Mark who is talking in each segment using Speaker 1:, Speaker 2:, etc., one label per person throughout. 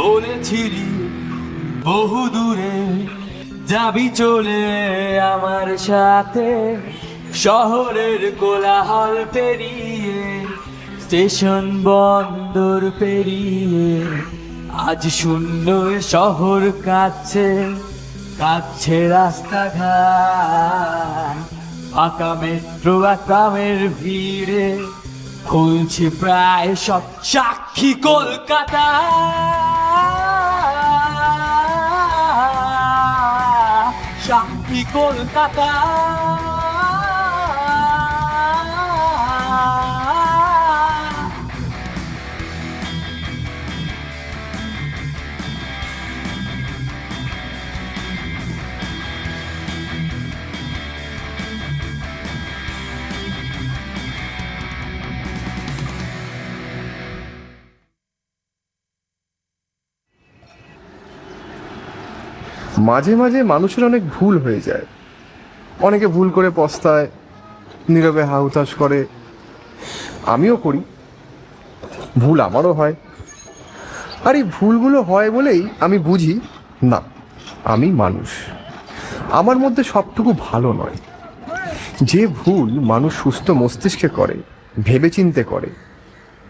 Speaker 1: বলেছিলি বহু দূরে যাবি চলে আমার সাথে, শহরের কোলাহল পেরিয়ে, স্টেশন বন্দর পেরিয়ে, আজ শূন্য শহর কাঁদছে, কাঁদছে রাস্তাঘাট, ফাঁকা মেট্রো আর ট্রামের ভিড়ে খুলছে প্রায় সব সাক্ষী কলকাতা। সাক্ষী কলকাতা।
Speaker 2: মাঝে মাঝে মানুষের অনেক ভুল হয়ে যায়, অনেকে ভুল করে পস্তায়, নীরবে হাহুতাশ করে, আমিও করি, ভুল আমারও হয়। আর এই ভুলগুলো হয় বলেই আমি বুঝি না, আমি মানুষ, আমার মধ্যে সবটুকু ভালো নয়। যে ভুল মানুষ সুস্থ মস্তিষ্কে করে, ভেবেচিন্তে করে,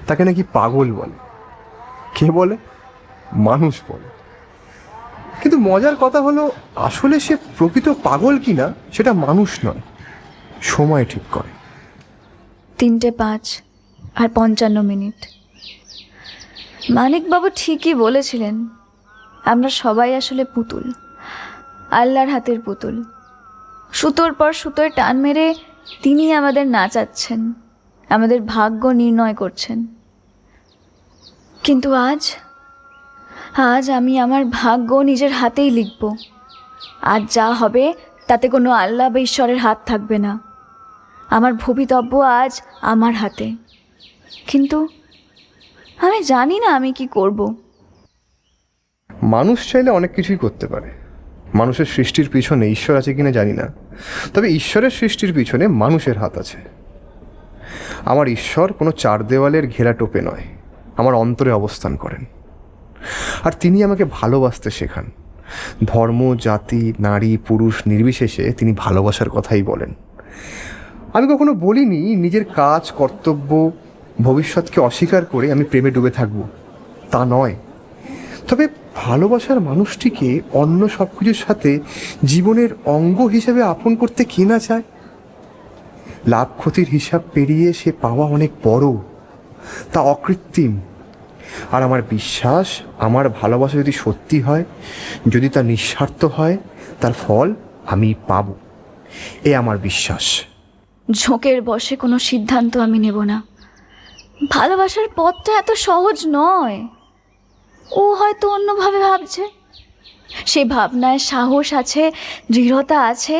Speaker 2: তাকে নাকি পাগল বলে। কে বলে? মানুষ বলে। কিন্তু মজার কথা হলো, আসলে সে প্রকৃত পাগল কিনা সেটা মানুষ নয়, সময় ঠিক করে।
Speaker 3: 3:05:55। মানিকবাবু ঠিকই বলেছিলেন, আমরা সবাই আসলে পুতুল, আল্লাহর হাতের পুতুল। সুতোর পর সুতোয় টান মেরে তিনি আমাদের নাচাচ্ছেন, আমাদের ভাগ্য নির্ণয় করছেন। কিন্তু আজ আমি আমার ভাগ্য নিজের হাতেই লিখব। আজ যা হবে তাতে কোনো আল্লাহ বা ঈশ্বরের হাত থাকবে না। আমার ভবিতব্য আজ আমার হাতে। কিন্তু আমি জানি না আমি কি করব।
Speaker 2: মানুষ চাইলে অনেক কিছুই করতে পারে। মানুষের সৃষ্টির পিছনে ঈশ্বর আছে কিনা জানি না, তবে ঈশ্বরের সৃষ্টির পিছনে মানুষের হাত আছে। আমার ঈশ্বর কোনো চার দেওয়ালের ঘেরা টোপে নয়, আমার অন্তরে অবস্থান করেন। আর তিনি আমাকে ভালোবাসতে শেখান। ধর্ম, জাতি, নারী, পুরুষ নির্বিশেষে তিনি ভালোবাসার কথাই বলেন। আমি কখনো বলিনি নিজের কাজ, কর্তব্য, ভবিষ্যৎকে অস্বীকার করে আমি প্রেমে ডুবে থাকব, তা নয়। তবে ভালোবাসার মানুষটিকে অন্য সব কিছুর সাথে জীবনের অঙ্গ হিসেবে আপন করতে কে না চায়? লাভ ক্ষতির হিসাব পেরিয়ে সে পাওয়া অনেক বড়, তা অকৃত্রিম। আর আমার বিশ্বাস, আমার ভালোবাসা যদি সত্যি হয়, যদি তা নিঃস্বার্থ হয়, তার ফল আমি পাব, এ আমার বিশ্বাস।
Speaker 3: ঝোঁকের বশে কোনো সিদ্ধান্ত আমি নেব না। ভালোবাসার পথটা এত সহজ নয়। ও হয়তো অন্যভাবে ভাবছে, সে ভাবনায় সাহস আছে, দৃঢ়তা আছে।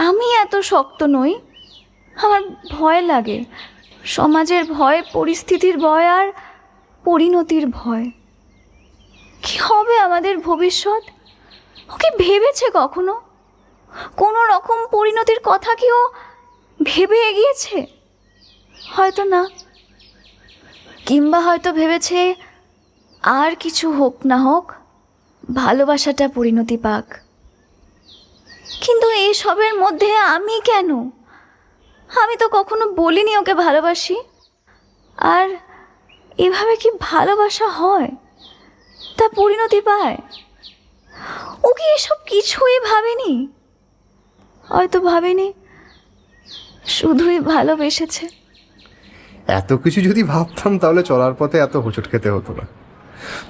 Speaker 3: আমি এত শক্ত নই, আমার ভয় লাগে, সমাজের ভয়, পরিস্থিতির ভয় আর পরিণতির ভয়। কি হবে আমাদের ভবিষ্যৎ? ও কি ভেবেছে কখনো? কোনো রকম পরিণতির কথা কি ও ভেবে এগিয়েছে? হয়তো না। কিংবা হয়তো ভেবেছে আর কিছু হোক না হোক, ভালোবাসাটা পরিণতি পাক। কিন্তু এই সবের মধ্যে আমি কেন? আমি তো কখনো বলিনি ওকে ভালোবাসি। আর এভাবে কি ভালোবাসা হয়, তা পরিণতি পায়? ও কি এসব কিছুই ভাবেনি? হয়তো ভাবেনি, শুধুই ভালোবেসেছে।
Speaker 2: এত কিছু যদি ভাবতাম তাহলে চলার পথে এত হোঁচট খেতে হতো না।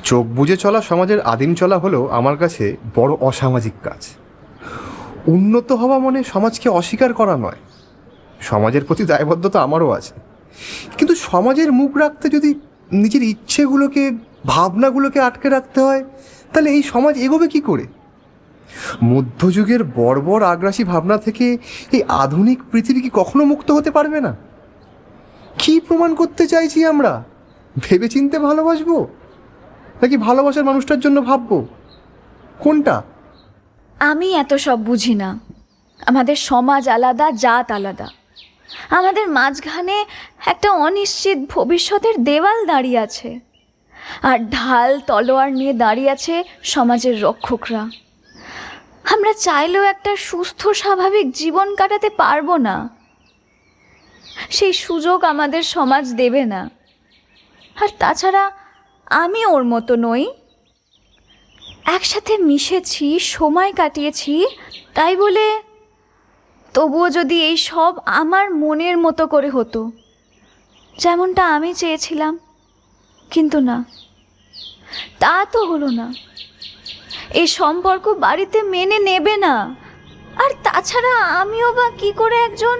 Speaker 2: চোখ বুজে চলা সমাজের আদিম চলা হলো আমার কাছে বড় অসামাজিক কাজ। উন্নত হওয়া মানে সমাজকে অস্বীকার করা নয়, সমাজের প্রতি দায়বদ্ধতা আমারও আছে। কিন্তু সমাজের মুখ রাখতে যদি নিজের ইচ্ছেগুলোকে, ভাবনাগুলোকে আটকে রাখতে হয়, তাহলে এই সমাজ এগোবে কি করে? মধ্যযুগের বর্বর আগ্রাসী ভাবনা থেকে এই আধুনিক পৃথিবী কি কখনো মুক্ত হতে পারবে না? কি প্রমাণ করতে চাইছি আমরা? ভেবেচিন্তে ভালোবাসবো, নাকি ভালোবাসার মানুষটার জন্য ভাববো? কোনটা?
Speaker 3: আমি এত সব বুঝি না। আমাদের সমাজ আলাদা, জাত আলাদা। আমাদের মাঝখানে একটা অনিশ্চিত ভবিষ্যতের দেওয়াল দাঁড়িয়ে আছে, আর ঢাল তলোয়ার নিয়ে দাঁড়িয়ে আছে সমাজের রক্ষকরা। আমরা চাইলেও একটা সুস্থ স্বাভাবিক জীবন কাটাতে পারবো না। সেই সুযোগ আমাদের সমাজ দেবে না। আর তাছাড়া আমি ওর মতো নই। একসাথে মিশেছি, সময় কাটিয়েছি, তাই বলে তবুও যদি এই সব আমার মনের মতো করে হতো, যেমনটা আমি চেয়েছিলাম, কিন্তু না, তা তো হলো না। এই সম্পর্ক বাড়িতে মেনে নেবে না। আর তাছাড়া আমিও বা কি করে একজন...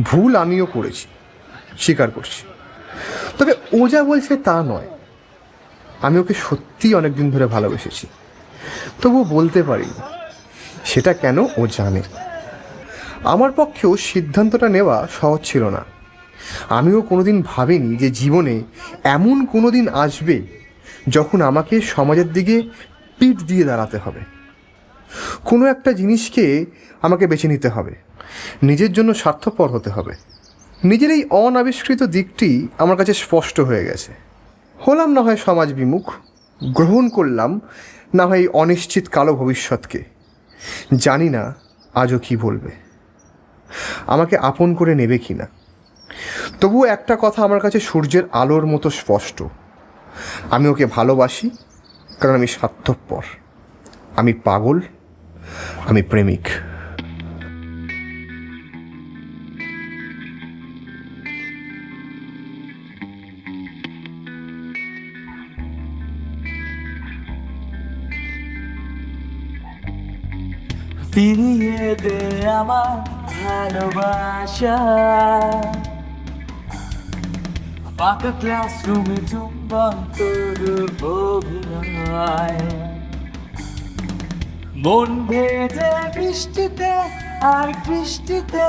Speaker 2: ভুল আমিও করেছি, স্বীকার করছি। তবে ও যা বলছে তা নয়। আমি ওকে সত্যিই অনেকদিন ধরে ভালোবেসেছি, তবু বলতে পারিনি। সেটা কেন ও জানে। আমার পক্ষেও সিদ্ধান্তটা নেওয়া সহজ ছিল না। আমিও কোনোদিন ভাবিনি যে জীবনে এমন কোনো দিন আসবে যখন আমাকে সমাজের দিকে পিঠ দিয়ে দাঁড়াতে হবে। কোনো একটা জিনিসকে আমাকে বেছে নিতে হবে, নিজের জন্য স্বার্থপর হতে হবে। নিজের এই অনাবিষ্কৃত দিকটি আমার কাছে স্পষ্ট হয়ে গেছে। হলাম না হয় সমাজ বিমুখ, গ্রহণ করলাম না হয় এই অনিশ্চিত কালো ভবিষ্যৎকে। জানি না আজও কি বলবে, আমাকে আপন করে নেবে কি না। তবুও একটা কথা আমার কাছে সূর্যের আলোর মতো স্পষ্ট। আমি ওকে ভালোবাসি, কারণ আমি স্বার্থপর, আমি পাগল, আমি প্রেমিক।
Speaker 1: ফিরিয়ে দে আমার ভালোবাসা, ফাঁকা ক্লাসরুমে চুম্বন তোর অভিনয়, মন ভেজে বৃষ্টিতে আর বৃষ্টিতে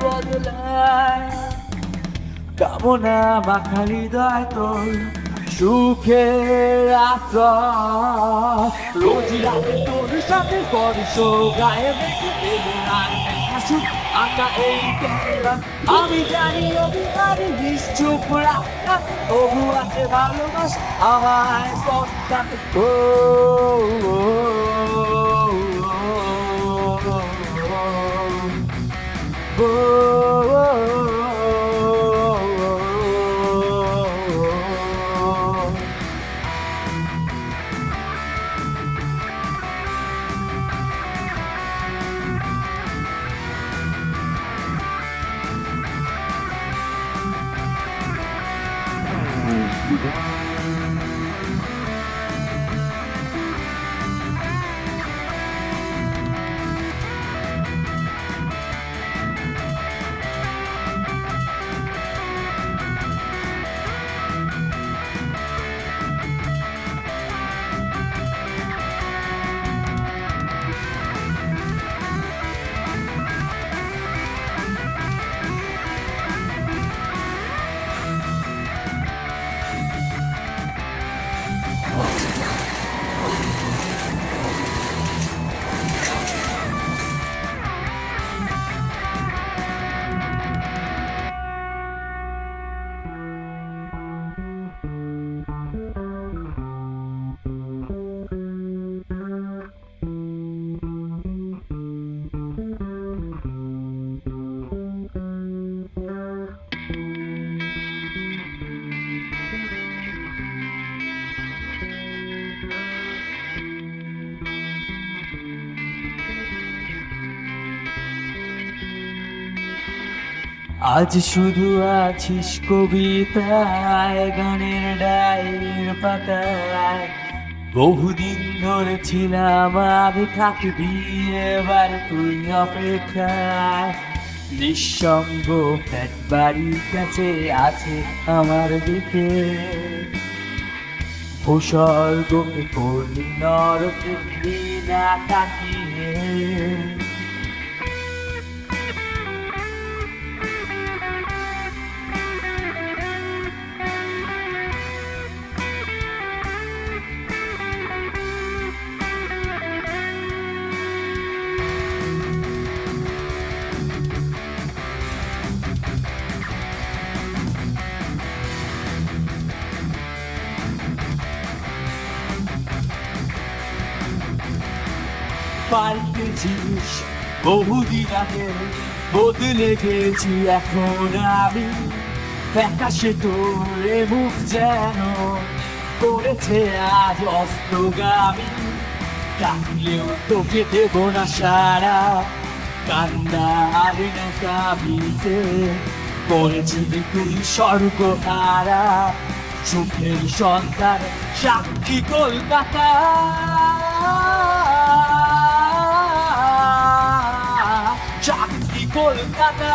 Speaker 1: বদলায়, কামনা মাখা হৃদয় তোর সুখের আশ্রয়। রোজ রাতে তোর সাথে স্পর্শ গায়ে মেখে দেবো আর হাসুক আঁকা এই ক্যামেরা। আমি জানি অভিমানী নিশ্চুপ রাখা, তবু আছে ভালোবাসা আমায় স্পর্শাতে। ও আজ শুধু আছিস কবিতায়, গানের ডায়ের পাতায়। বহুদিন ধরে ছিলাম আমি, থাকবি এবার তুই অপেক্ষায়। নিঃসঙ্গ ফ্ল্যাট বাড়ির কাছে আছে আমার দিকে, ভূস্বর্গকে করলি নরকে না তাকিয়ে। পাল্টেছিস বহুদিন আগে, বদলে গেছি এখন আমি। ফ্যাকাশে তোরে মুখ যেন করেছে আজ অস্তগামী। ডাকলেও তোকে দেব না সারা, কান্না আর না কাবিতে করেছিলি তুই স্বর্গহারা। সুখের সন্তান সাক্ষী কলকাতা, সাক্ষী কলকাতা।